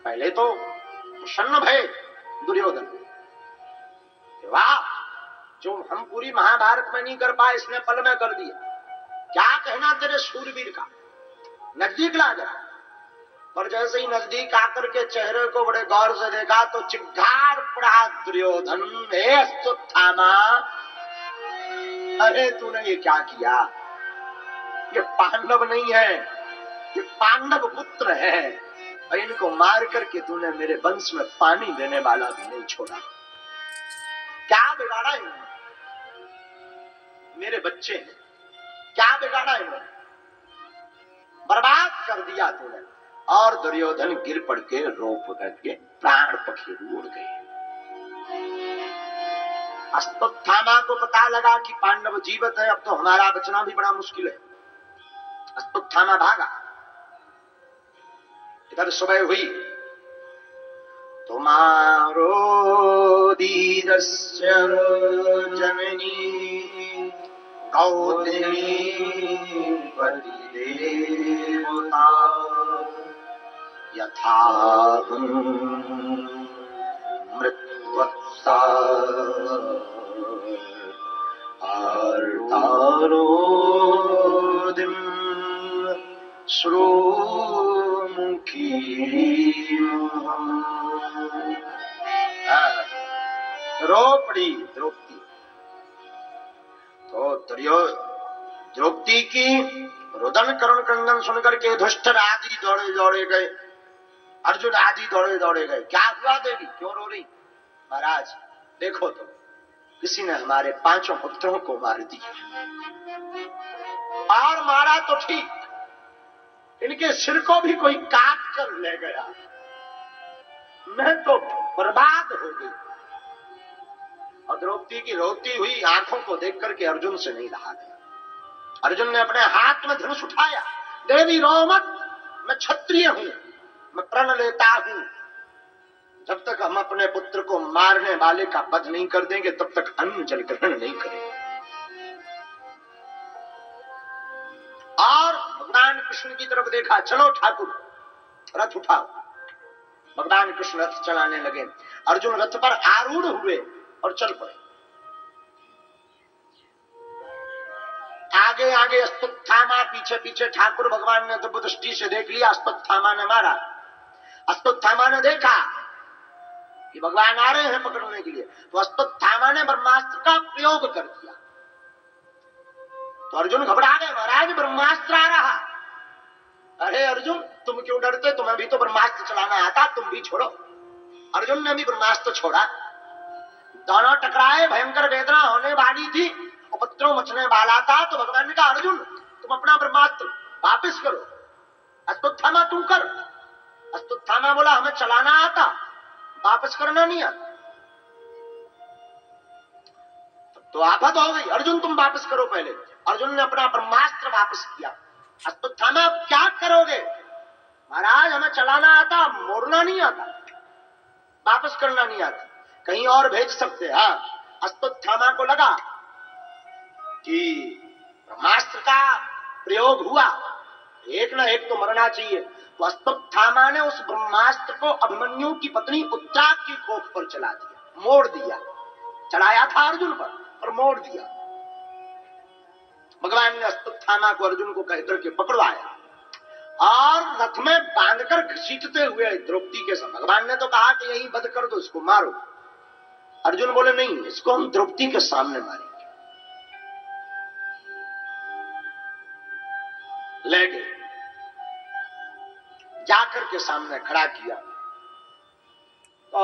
पहले तो प्रसन्न भय दुर्योधन, वाह, जो हम पूरी महाभारत में नहीं कर पाए इसने पल में कर दिया। क्या कहना तेरे शूरवीर का, नजदीक ला जा। पर जैसे ही नजदीक आकर के चेहरे को बड़े गौर से देखा तो चिढ़ाड़ पड़ा दुर्योधन, हे अश्वत्थामा, अरे तूने ये क्या किया? ये पांडव नहीं है, ये पांडव पुत्र है, और इनको मार करके तूने मेरे वंश में पानी देने वाला भी नहीं छोड़ा। क्या बिगाड़ा इन्होंने? मेरे बच्चे हैं, क्या बिगाड़ा इन्होंने? बर्बाद कर दिया तूने। और दुर्योधन गिर पड़ के रो पकड़ के प्राण पखेरु उड़ गए। अश्वत्थामा को पता लगा कि पांडव जीवित है, अब तो हमारा बचना भी बड़ा मुश्किल है। अश्वत्थामा भागा। इधर सुबह हुई, तुम्हारो दीदस्य जननी कौतमी पतिदेवता यथा मृत्युवत्सा आर्तारोदिम श्रोमुखी। रो पड़ी द्रौपदी। तो द्रौपदी की रुदन करुण क्रंदन सुनकर के युधिष्ठिर आदि दौड़े दौड़े गए, अर्जुन आदि दौड़े दौड़े गए। क्या हुआ देवी, क्यों रो रही? महाराज देखो तो, किसी ने हमारे 5 पुत्रों को मार दिया, और मारा तो ठीक, इनके सिर को भी कोई काट कर ले गया, मैं तो बर्बाद हो गई। और द्रौपदी की रोती हुई आंखों को देख करके अर्जुन से नहीं रहा गया। अर्जुन ने अपने हाथ में धनुष उठाया, देवी रो मत, मैं क्षत्रिय हूं, मैं प्रण लेता हूं, जब तक हम अपने पुत्र को मारने वाले का वध नहीं कर देंगे तब तक अन्न जल ग्रहण नहीं करेंगे। और भगवान कृष्ण की तरफ देखा, चलो ठाकुर रथ उठाओ। भगवान कृष्ण रथ चलाने लगे, अर्जुन रथ पर आरूढ़ हुए और चल पड़े। आगे आगे अश्वत्थामा, पीछे पीछे ठाकुर। भगवान ने दिव्य दृष्टि से देख लिया, अश्वत्थामा ने मारा। अश्वत्थामा ने देखा कि भगवान आ रहे हैं पकड़ने के लिए, तो अश्वत्थामा ने ब्रह्मास्त्र का प्रयोग कर दिया। तो अर्जुन घबरा गए, महाराज ब्रह्मास्त्र आ रहा। अरे अर्जुन तुम क्यों डरते, तुम्हें भी तो ब्रह्मास्त्र चलाना आता, तुम भी छोड़ो। अर्जुन ने भी ब्रह्मास्त्र छोड़ा, दोनों टकराए, भयंकर वेदना होने वाली थी, उपद्रव मचने वाला था। तो भगवान ने कहा, अर्जुन तुम अपना ब्रह्मास्त्र वापस करो, अश्वत्थामा तुम कर। अश्वत्थामा बोला, हमें चलाना आता, वापस करना नहीं आता। तो आफत हो गई, अर्जुन तुम वापस करो पहले। अर्जुन ने अपना ब्रह्मास्त्र वापस किया। अश्वत्थामा क्या करोगे? महाराज हमें चलाना आता, मोड़ना नहीं आता, वापस करना नहीं आता, कहीं और भेज सकते। हाँ, अश्वत्थामा को लगा कि ब्रह्मास्त्र का प्रयोग हुआ, एक ना एक तो मरना चाहिए। तो अश्वत्थामा ने उस ब्रह्मास्त्र को अभिमन्यु की पत्नी उत्तरा की कोख पर चला दिया, मोड़ दिया। चलाया था अर्जुन पर मोड़ दिया। भगवान ने अश्वत्थामा को अर्जुन को कहकर के पकड़वाया और रथ में बांधकर घसीटते हुए द्रौपदी के साथ। भगवान ने तो कहा कि यही वध कर दो, इसको मारो। अर्जुन बोले, नहीं, इसको हम द्रौपदी के सामने मारेंगे। ले गए, जाकर के सामने खड़ा किया। तो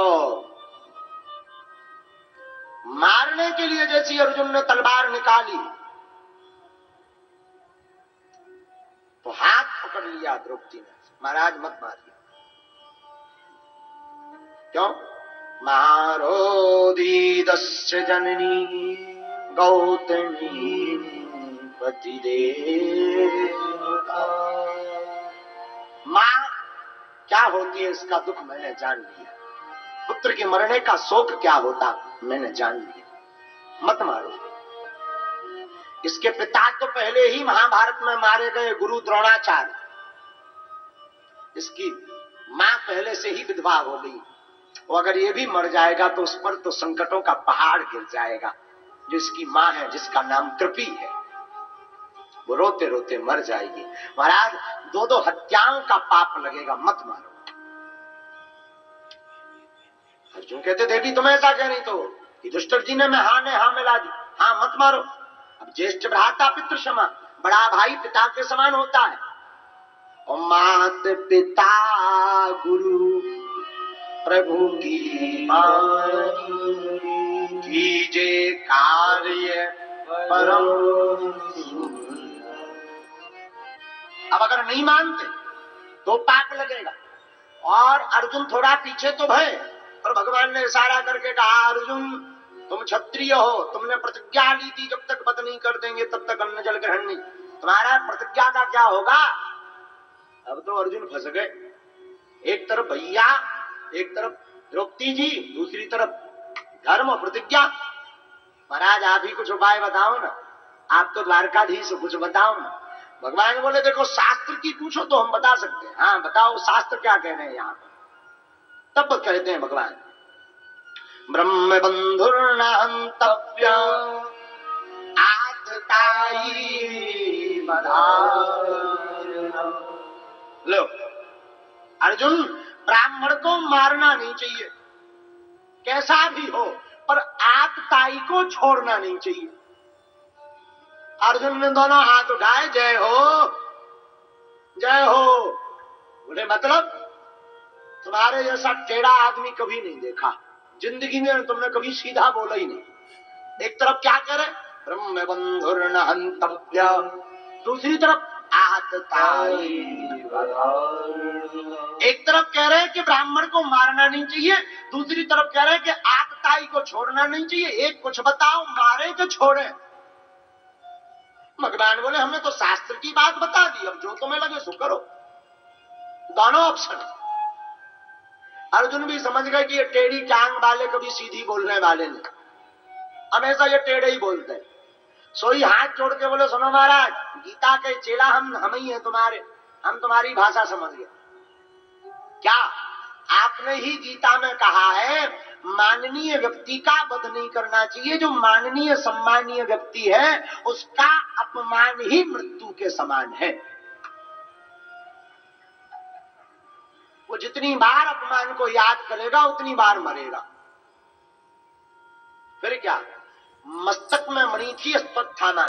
मारने के लिए जैसी अर्जुन ने तलवार निकाली तो हाथ पकड़ लिया द्रौपदी ने, महाराज मत मारिए। क्यों? मारो दीदस्य जननी गौतमी पतिदेवता। मां क्या होती है इसका दुख मैंने जान लिया, पुत्र के मरने का शोक क्या होता मैंने जान लिया, मत मारो। इसके पिता तो पहले ही महाभारत में मारे गए गुरु द्रोणाचार्य, इसकी मां पहले से ही विधवा हो गई, वो अगर ये भी मर जाएगा तो उस पर तो संकटों का पहाड़ गिर जाएगा। जो इसकी मां है, जिसका नाम कृपी है, वो रोते रोते मर जाएगी। महाराज, दो दो हत्याओं का पाप लगेगा, मत मारो। अर्जुन कहते देवी तुम ऐसा कह रही तो कि दुष्ट जी ने हाँ मिला दी, हाँ मत मारो। अब ज्येष्ठ भ्राता पितृ क्षमा, बड़ा भाई पिता के समान होता है। और मात पिता गुरु प्रभु की कीजे कार्य परम। अब अगर नहीं मानते तो पाप लगेगा। और अर्जुन थोड़ा पीछे तो भय, और भगवान ने इशारा करके कहा अर्जुन तुम क्षत्रिय हो, तुमने प्रतिज्ञा ली थी जब तक वध नहीं कर देंगे तब तक अन्न जल ग्रहण नहीं, तुम्हारा प्रतिज्ञा का क्या होगा। अब तो अर्जुन फंस गए, एक तरफ भैया, एक तरफ द्रौपदी जी, दूसरी तरफ धर्म और प्रतिज्ञा। महाराज आप ही कुछ उपाय बताओ ना, आप तो द्वारकाधीश हो, कुछ बताओ ना। भगवान बोले देखो शास्त्र की पूछो तो हम बता सकते हैं, हाँ बताओ शास्त्र क्या कह रहे हैं यहाँ पर। तब कहते हैं भगवान ब्रह्म बंधुर्न हन्तव्य आततायी लो अर्जुन, ब्राह्मण को मारना नहीं चाहिए कैसा भी हो, पर आतताई को छोड़ना नहीं चाहिए। अर्जुन ने दोनों हाथ उठाए, जय हो जय हो। बोले मतलब तुम्हारे जैसा टेढ़ा आदमी कभी नहीं देखा, जिंदगी में तुमने कभी सीधा बोला ही नहीं। एक तरफ क्या करे ब्रह्म बंधुर्न हन्तव्य, दूसरी तरफ आततायी। एक तरफ कह रहे हैं कि ब्राह्मण को मारना नहीं चाहिए, दूसरी तरफ कह रहे हैं कि आतताई को छोड़ना नहीं चाहिए। एक कुछ बताओ, मारे कि छोड़े। भगवान बोले हमने तो शास्त्र की बात बता दी, अब जो तुम्हें लगे सो करो। दोनों ऑप्शन। अर्जुन भी समझ गए कि ये टेढ़ी टांग वाले कभी सीधी बोलने वाले नहीं, हमेशा ये टेढ़े ही बोलते हैं। सोई हाथ जोड़ के बोले सुनो महाराज, गीता के चेला हम ही हैं तुम्हारे, हम तुम्हारी भाषा समझ गए। क्या आपने ही गीता में कहा है माननीय व्यक्ति का वध नहीं करना चाहिए, जो माननीय सम्मानीय व्यक्ति है उसका अपमान ही मृत्यु के समान है। वो जितनी बार अपमान को याद करेगा उतनी बार मरेगा। फिर क्या, मस्तक में मणि थी, अस्पत थाना।